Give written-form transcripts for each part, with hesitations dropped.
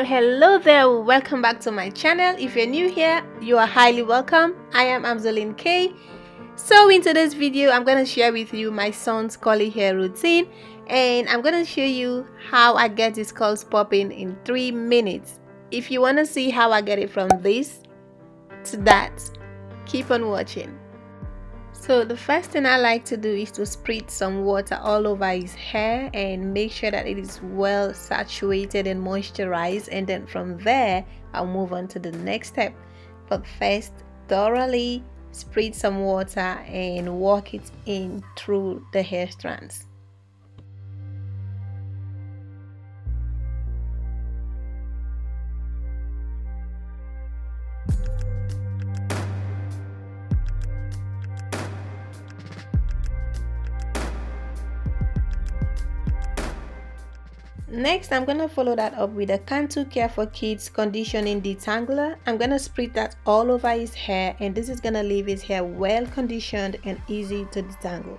Hello there, welcome back to my channel. If you're new here, you are highly welcome. I am Amzoline K. So in today's video, I'm going to share with you my son's curly hair routine, and I'm going to show you how I get his curls popping in 3 minutes. If you want to see how I get it from this to that, keep on watching. So the first thing I like to do is to spritz some water all over his hair and make sure that it is well saturated and moisturized, and then from there I'll move on to the next step. But first, thoroughly spritz some water and walk it in through the hair strands. Next, I'm going to follow that up with a Cantu Care for Kids Conditioning Detangler. I'm going to spritz that all over his hair, and this is going to leave his hair well conditioned and easy to detangle.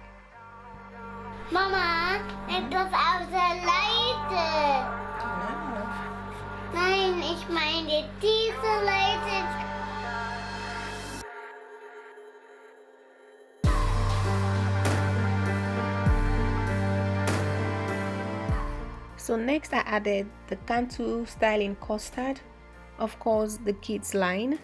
Mama, it goes out the light. Nein, ich meine diese Leute. So next I added the Cantu Styling Custard, of course the kids line.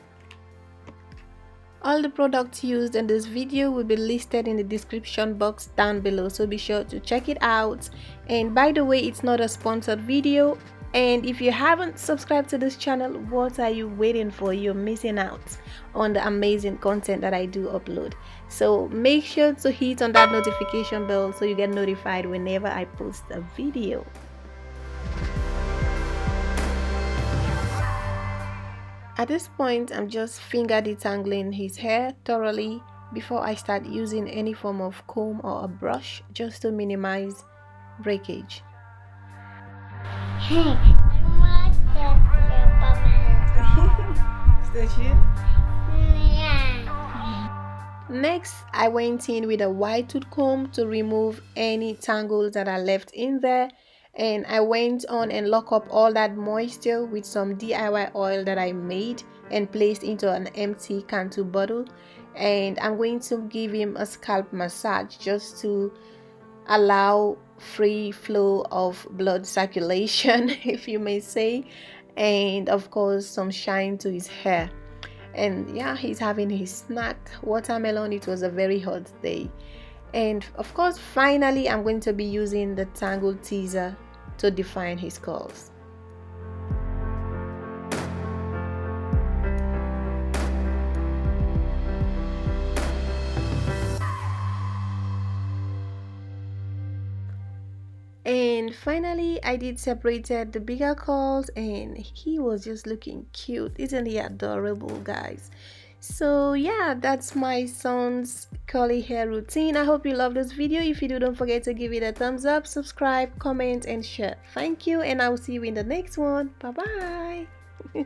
All the products used in this video will be listed in the description box down below, so be sure to check it out. And by the way, it's not a sponsored video, and if you haven't subscribed to this channel, what are you waiting for? You're missing out on the amazing content that I do upload. So make sure to hit on that notification bell so you get notified whenever I post a video. At this point, I'm just finger detangling his hair thoroughly before I start using any form of comb or a brush, just to minimize breakage. Hey, I want Is that you? Yeah. Next, I went in with a wide tooth comb to remove any tangles that are left in there, and I went on and lock up all that moisture with some DIY oil that I made and placed into an empty Cantu bottle. And I'm going to give him a scalp massage just to allow free flow of blood circulation, if you may say, and of course some shine to his hair. And yeah, he's having his snack, watermelon. It was a very hot day. And of course, finally, I'm going to be using the Tangle Teaser to define his curls. And finally, I did separated the bigger curls, and he was just looking cute. Isn't he adorable, guys? So yeah, that's my son's curly hair routine. I hope you love this video. If you do, don't forget to give it a thumbs up, subscribe, comment and share. Thank you, and I will see you in the next one. Bye bye.